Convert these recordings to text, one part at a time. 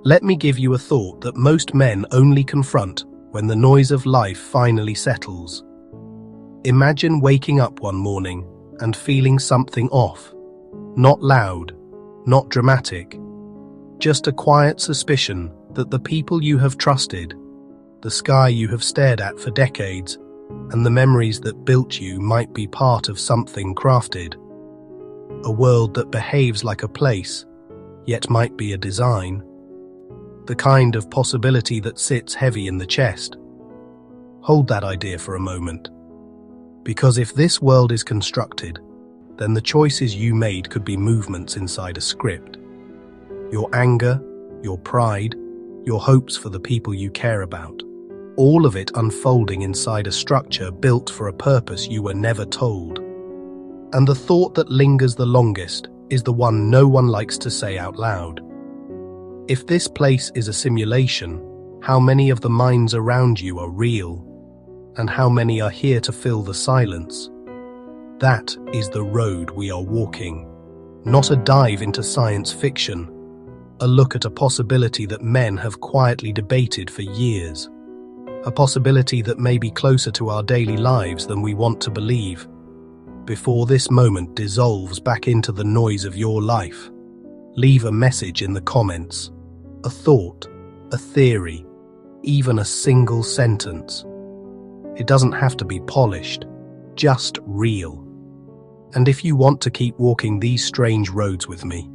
Let me give you a thought that most men only confront when the noise of life finally settles. Imagine waking up one morning and feeling something off. Not loud, not dramatic, just a quiet suspicion that the people you have trusted, the sky you have stared at for decades, and the memories that built you might be part of something crafted. A world that behaves like a place, yet might be a design. The kind of possibility that sits heavy in the chest. Hold that idea for a moment. Because if this world is constructed, then the choices you made could be movements inside a script. Your anger, your pride, your hopes for the people you care about. All of it unfolding inside a structure built for a purpose you were never told. And the thought that lingers the longest is the one no one likes to say out loud. If this place is a simulation, how many of the minds around you are real? And how many are here to fill the silence? That is the road we are walking. Not a dive into science fiction, a look at a possibility that men have quietly debated for years. A possibility that may be closer to our daily lives than we want to believe. Before this moment dissolves back into the noise of your life, leave a message in the comments. A thought, a theory, even a single sentence. It doesn't have to be polished, just real. And if you want to keep walking these strange roads with me,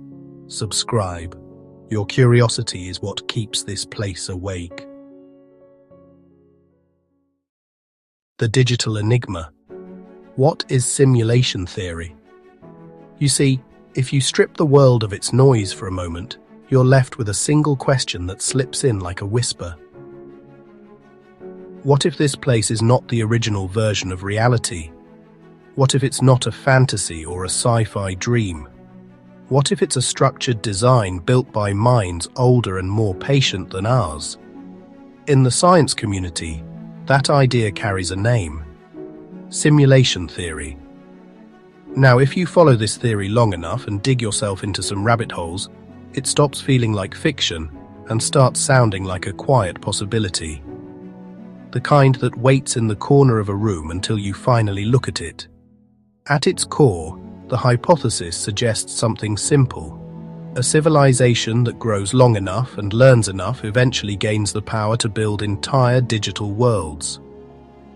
subscribe. Your curiosity is what keeps this place awake. The digital enigma. What is simulation theory? You see, if you strip the world of its noise for a moment, you're left with a single question that slips in like a whisper. What if this place is not the original version of reality? What if it's not a fantasy or a sci-fi dream? What if it's a structured design built by minds older and more patient than ours? In the science community, that idea carries a name: simulation theory. Now, if you follow this theory long enough and dig yourself into some rabbit holes, it stops feeling like fiction and starts sounding like a quiet possibility. The kind that waits in the corner of a room until you finally look at it. At its core, the hypothesis suggests something simple. A civilization that grows long enough and learns enough eventually gains the power to build entire digital worlds.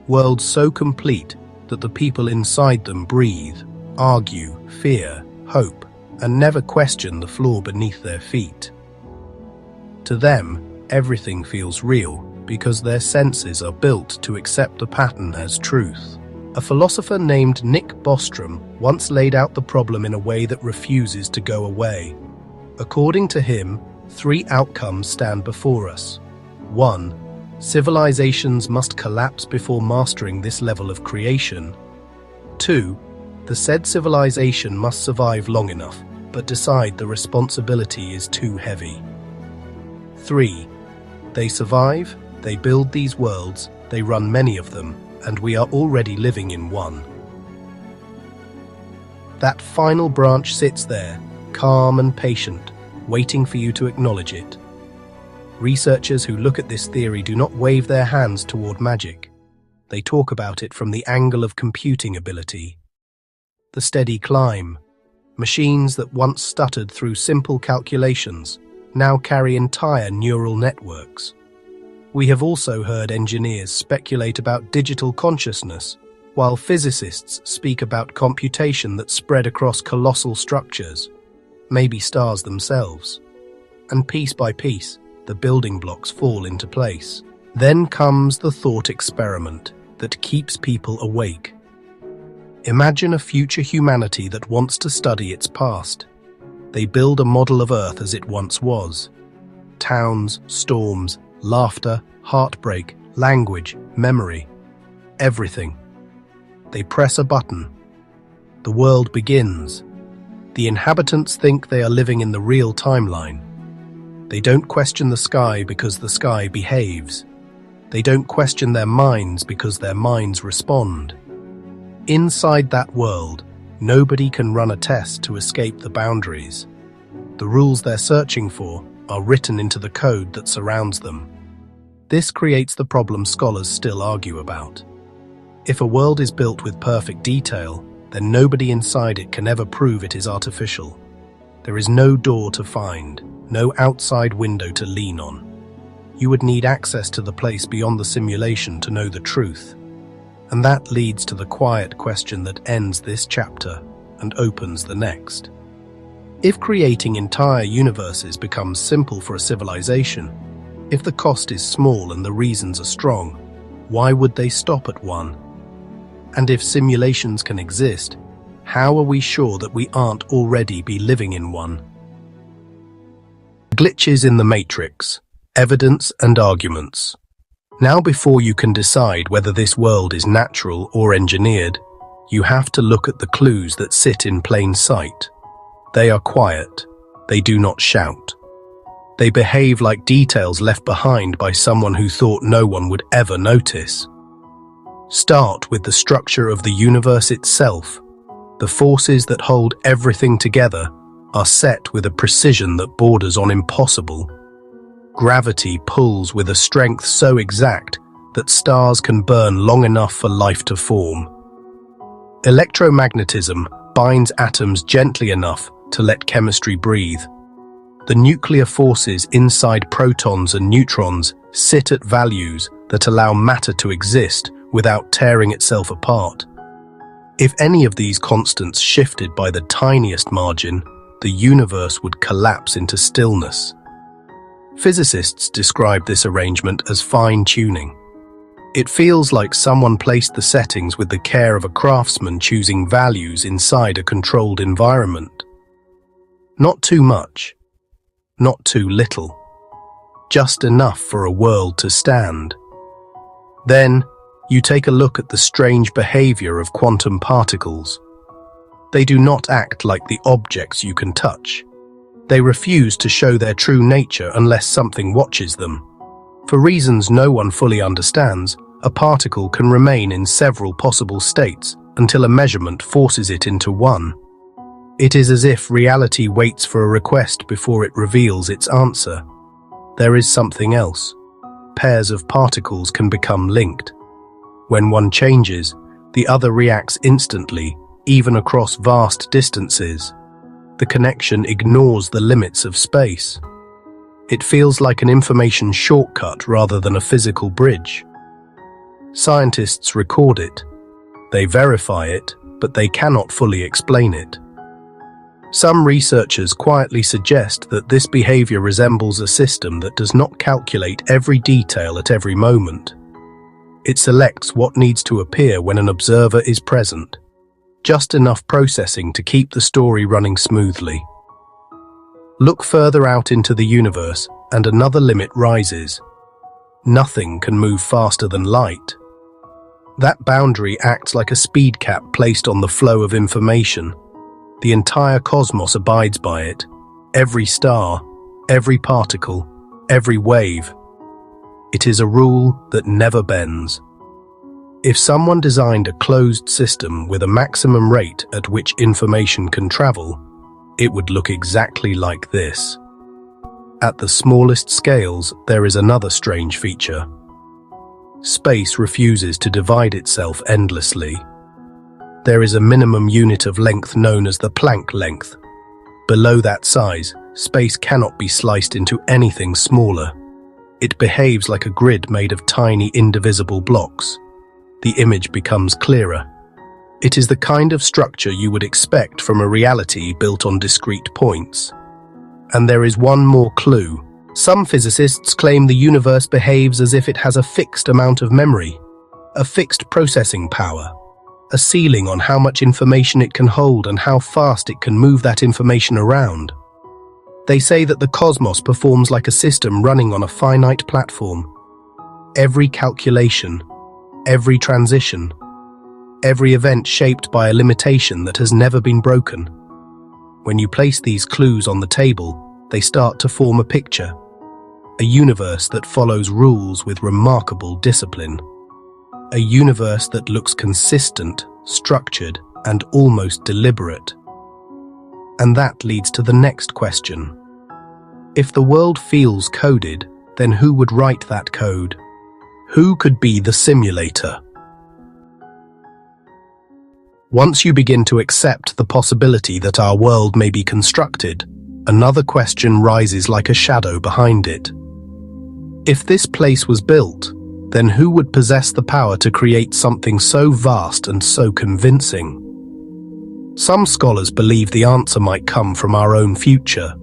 Worlds so complete that the people inside them breathe, argue, fear, hope, and never question the floor beneath their feet. To them, everything feels real because their senses are built to accept the pattern as truth. A philosopher named Nick Bostrom once laid out the problem in a way that refuses to go away. According to him, 3 outcomes stand before us. 1. Civilizations must collapse before mastering this level of creation. 2. The said civilization must survive long enough, but decide the responsibility is too heavy. 3. They survive, they build these worlds, they run many of them, and we are already living in one. That final branch sits there, calm and patient, waiting for you to acknowledge it. Researchers who look at this theory do not wave their hands toward magic. They talk about it from the angle of computing ability. The steady climb. Machines that once stuttered through simple calculations now carry entire neural networks. We have also heard engineers speculate about digital consciousness, while physicists speak about computation that spread across colossal structures, maybe stars themselves. And piece by piece, the building blocks fall into place. Then comes the thought experiment that keeps people awake. Imagine a future humanity that wants to study its past. They build a model of Earth as it once was. Towns, storms, laughter, heartbreak, language, memory, everything. They press a button. The world begins. The inhabitants think they are living in the real timeline. They don't question the sky because the sky behaves. They don't question their minds because their minds respond. Inside that world, nobody can run a test to escape the boundaries. The rules they're searching for are written into the code that surrounds them. This creates the problem scholars still argue about. If a world is built with perfect detail, then nobody inside it can ever prove it is artificial. There is no door to find, no outside window to lean on. You would need access to the place beyond the simulation to know the truth. And that leads to the quiet question that ends this chapter and opens the next. If creating entire universes becomes simple for a civilization, if the cost is small and the reasons are strong, why would they stop at one? And if simulations can exist, how are we sure that we aren't already be living in one? Glitches in the Matrix, evidence and arguments. Now, before you can decide whether this world is natural or engineered, you have to look at the clues that sit in plain sight. They are quiet. They do not shout. They behave like details left behind by someone who thought no one would ever notice. Start with the structure of the universe itself. The forces that hold everything together are set with a precision that borders on impossible. Gravity pulls with a strength so exact that stars can burn long enough for life to form. Electromagnetism binds atoms gently enough to let chemistry breathe. The nuclear forces inside protons and neutrons sit at values that allow matter to exist without tearing itself apart. If any of these constants shifted by the tiniest margin, the universe would collapse into stillness. Physicists describe this arrangement as fine-tuning. It feels like someone placed the settings with the care of a craftsman choosing values inside a controlled environment. Not too much, not too little, just enough for a world to stand. Then, you take a look at the strange behavior of quantum particles. They do not act like the objects you can touch. They refuse to show their true nature unless something watches them. For reasons no one fully understands, a particle can remain in several possible states until a measurement forces it into one. It is as if reality waits for a request before it reveals its answer. There is something else. Pairs of particles can become linked. When one changes, the other reacts instantly, even across vast distances. The connection ignores the limits of space. It feels like an information shortcut rather than a physical bridge. Scientists record it. They verify it, but they cannot fully explain it. Some researchers quietly suggest that this behavior resembles a system that does not calculate every detail at every moment. It selects what needs to appear when an observer is present. Just enough processing to keep the story running smoothly. Look further out into the universe, and another limit rises. Nothing can move faster than light. That boundary acts like a speed cap placed on the flow of information. The entire cosmos abides by it. Every star, every particle, every wave. It is a rule that never bends. If someone designed a closed system with a maximum rate at which information can travel, it would look exactly like this. At the smallest scales, there is another strange feature. Space refuses to divide itself endlessly. There is a minimum unit of length known as the Planck length. Below that size, space cannot be sliced into anything smaller. It behaves like a grid made of tiny, indivisible blocks. The image becomes clearer. It is the kind of structure you would expect from a reality built on discrete points. And there is one more clue. Some physicists claim the universe behaves as if it has a fixed amount of memory, a fixed processing power, a ceiling on how much information it can hold and how fast it can move that information around. They say that the cosmos performs like a system running on a finite platform. Every calculation, every transition, every event shaped by a limitation that has never been broken. When you place these clues on the table, they start to form a picture. A universe that follows rules with remarkable discipline. A universe that looks consistent, structured, and almost deliberate. And that leads to the next question. If the world feels coded, then who would write that code? Who could be the simulator? Once you begin to accept the possibility that our world may be constructed, another question rises like a shadow behind it. If this place was built, then who would possess the power to create something so vast and so convincing? Some scholars believe the answer might come from our own future.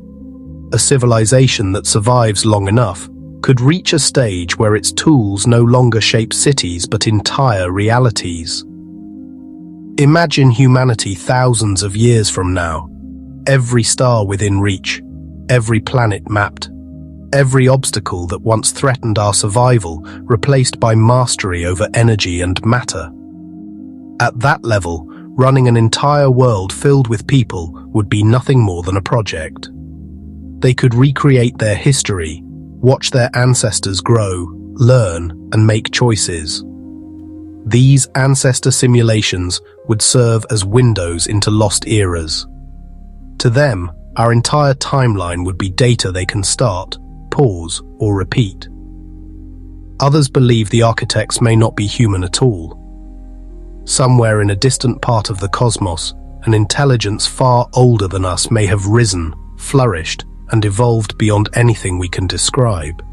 A civilization that survives long enough could reach a stage where its tools no longer shape cities but entire realities. Imagine humanity thousands of years from now, every star within reach, every planet mapped, every obstacle that once threatened our survival replaced by mastery over energy and matter. At that level, running an entire world filled with people would be nothing more than a project. They could recreate their history, watch their ancestors grow, learn, and make choices. These ancestor simulations would serve as windows into lost eras. To them, our entire timeline would be data they can start, pause, or repeat. Others believe the architects may not be human at all. Somewhere in a distant part of the cosmos, an intelligence far older than us may have risen, flourished, and evolved beyond anything we can describe.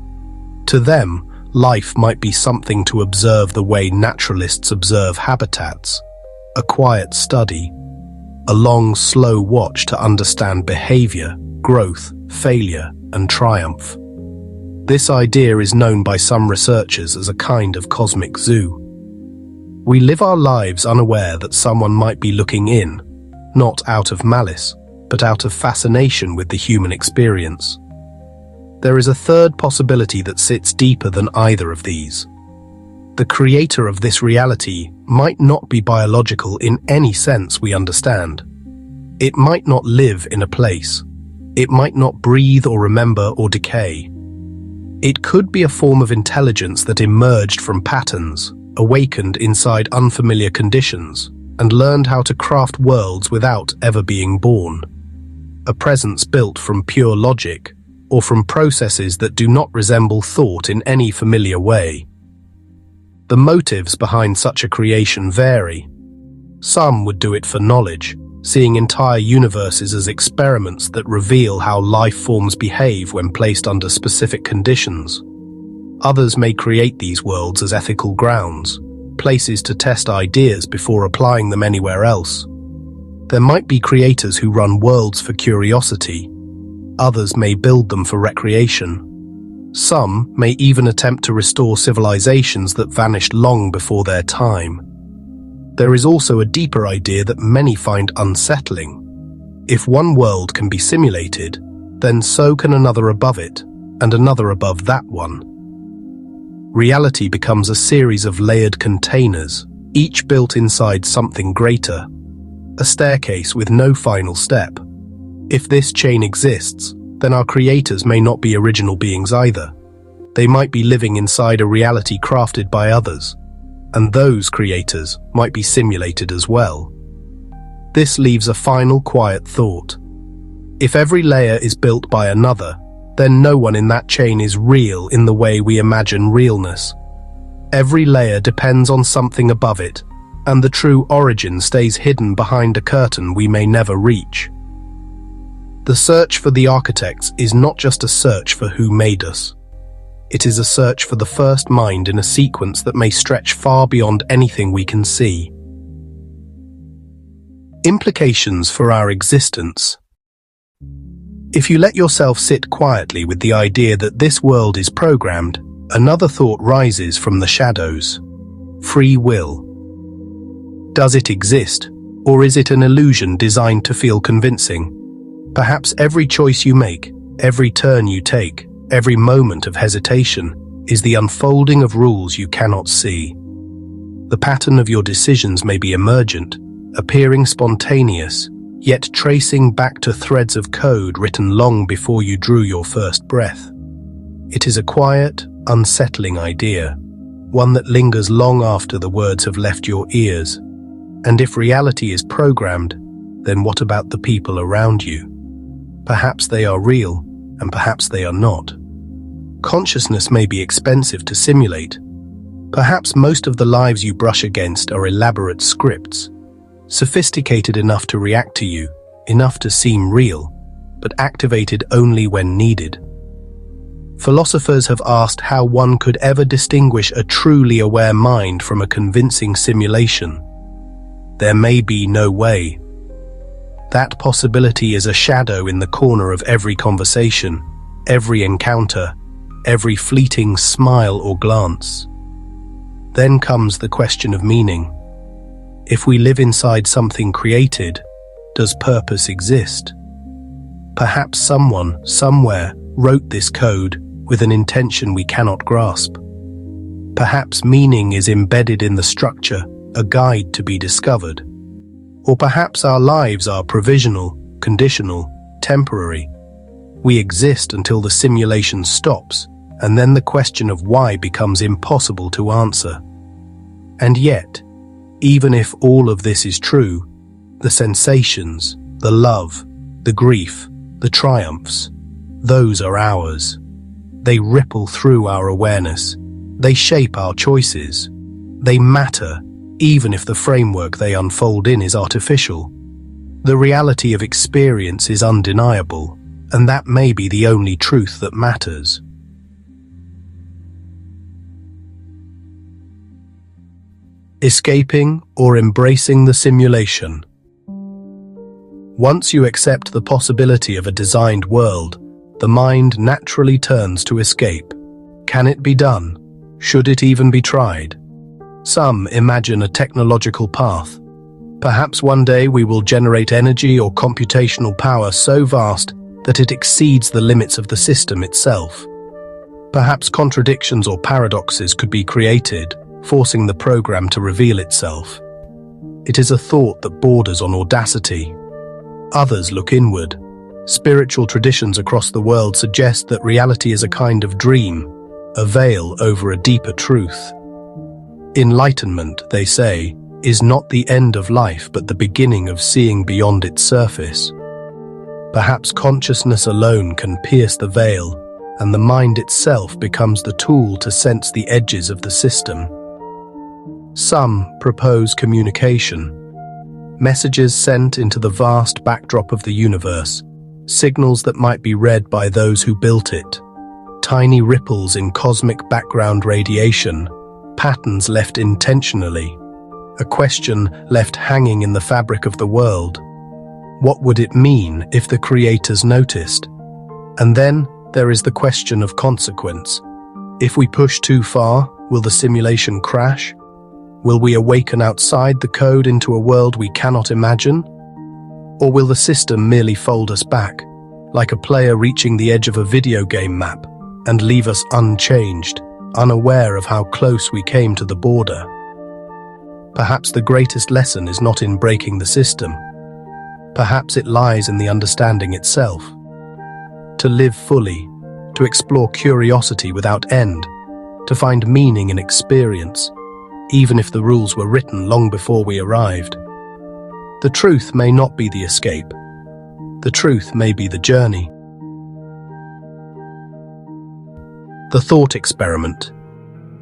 To them, life might be something to observe the way naturalists observe habitats, a quiet study, a long, slow watch to understand behavior, growth, failure, and triumph. This idea is known by some researchers as a kind of cosmic zoo. We live our lives unaware that someone might be looking in, not out of malice, but out of fascination with the human experience. There is a third possibility that sits deeper than either of these. The creator of this reality might not be biological in any sense we understand. It might not live in a place. It might not breathe or remember or decay. It could be a form of intelligence that emerged from patterns, awakened inside unfamiliar conditions, and learned how to craft worlds without ever being born. A presence built from pure logic, or from processes that do not resemble thought in any familiar way. The motives behind such a creation vary. Some would do it for knowledge, seeing entire universes as experiments that reveal how life forms behave when placed under specific conditions. Others may create these worlds as ethical grounds, places to test ideas before applying them anywhere else. There might be creators who run worlds for curiosity. Others may build them for recreation. Some may even attempt to restore civilizations that vanished long before their time. There is also a deeper idea that many find unsettling. If one world can be simulated, then so can another above it, and another above that one. Reality becomes a series of layered containers, each built inside something greater. A staircase with no final step. If this chain exists, then our creators may not be original beings either. They might be living inside a reality crafted by others, and those creators might be simulated as well. This leaves a final quiet thought. If every layer is built by another, then no one in that chain is real in the way we imagine realness. Every layer depends on something above it, and the true origin stays hidden behind a curtain we may never reach. The search for the architects is not just a search for who made us. It is a search for the first mind in a sequence that may stretch far beyond anything we can see. Implications for our existence. If you let yourself sit quietly with the idea that this world is programmed, another thought rises from the shadows. Free will. Does it exist, or is it an illusion designed to feel convincing? Perhaps every choice you make, every turn you take, every moment of hesitation is the unfolding of rules you cannot see. The pattern of your decisions may be emergent, appearing spontaneous, yet tracing back to threads of code written long before you drew your first breath. It is a quiet, unsettling idea, one that lingers long after the words have left your ears. And if reality is programmed, then what about the people around you? Perhaps they are real, and perhaps they are not. Consciousness may be expensive to simulate. Perhaps most of the lives you brush against are elaborate scripts, sophisticated enough to react to you, enough to seem real, but activated only when needed. Philosophers have asked how one could ever distinguish a truly aware mind from a convincing simulation. There may be no way. That possibility is a shadow in the corner of every conversation, every encounter, every fleeting smile or glance. Then comes the question of meaning. If we live inside something created, does purpose exist? Perhaps someone, somewhere, wrote this code with an intention we cannot grasp. Perhaps meaning is embedded in the structure, a guide to be discovered. Or perhaps our lives are provisional, conditional, temporary. We exist until the simulation stops, and then the question of why becomes impossible to answer. And yet, even if all of this is true, the sensations, the love, the grief, the triumphs, those are ours. They ripple through our awareness. They shape our choices. They matter, even if the framework they unfold in is artificial. The reality of experience is undeniable, and that may be the only truth that matters. Escaping or embracing the simulation. Once you accept the possibility of a designed world, the mind naturally turns to escape. Can it be done? Should it even be tried? Some imagine a technological path. Perhaps one day we will generate energy or computational power so vast that it exceeds the limits of the system itself. Perhaps contradictions or paradoxes could be created, forcing the program to reveal itself. It is a thought that borders on audacity. Others look inward. Spiritual traditions across the world suggest that reality is a kind of dream, a veil over a deeper truth. Enlightenment, they say, is not the end of life but the beginning of seeing beyond its surface. Perhaps consciousness alone can pierce the veil, and the mind itself becomes the tool to sense the edges of the system. Some propose communication. Messages sent into the vast backdrop of the universe, signals that might be read by those who built it, tiny ripples in cosmic background radiation, patterns left intentionally, a question left hanging in the fabric of the world. What would it mean if the creators noticed? And then there is the question of consequence. If we push too far, will the simulation crash? Will we awaken outside the code into a world we cannot imagine? Or will the system merely fold us back, like a player reaching the edge of a video game map, and leave us unchanged, unaware of how close we came to the border? Perhaps the greatest lesson is not in breaking the system. Perhaps it lies in the understanding itself. To live fully, to explore curiosity without end, to find meaning in experience, even if the rules were written long before we arrived. The truth may not be the escape. The truth may be the journey. The thought experiment.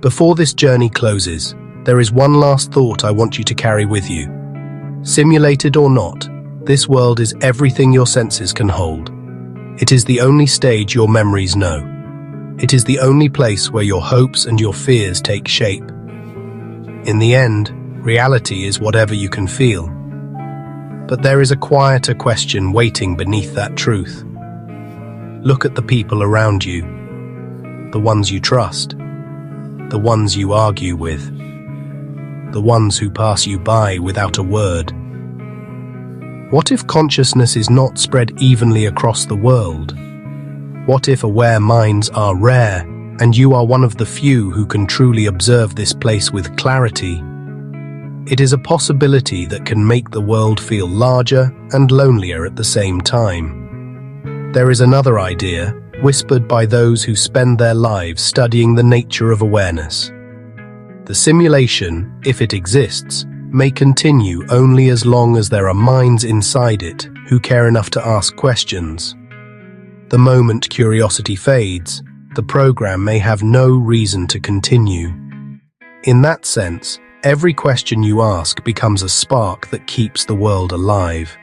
Before this journey closes, there is one last thought I want you to carry with you. Simulated or not, this world is everything your senses can hold. It is the only stage your memories know. It is the only place where your hopes and your fears take shape. In the end, reality is whatever you can feel. But there is a quieter question waiting beneath that truth. Look at the people around you, the ones you trust, the ones you argue with, the ones who pass you by without a word. What if consciousness is not spread evenly across the world? What if aware minds are rare, and you are one of the few who can truly observe this place with clarity? It is a possibility that can make the world feel larger and lonelier at the same time. There is another idea, whispered by those who spend their lives studying the nature of awareness. The simulation, if it exists, may continue only as long as there are minds inside it who care enough to ask questions. The moment curiosity fades, the program may have no reason to continue. In that sense, every question you ask becomes a spark that keeps the world alive.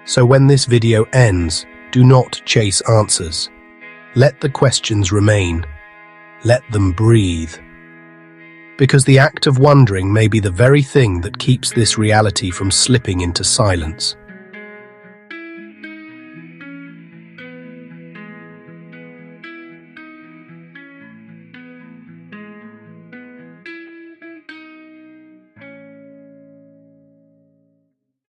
So when this video ends, do not chase answers. Let the questions remain. Let them breathe. Because the act of wondering may be the very thing that keeps this reality from slipping into silence.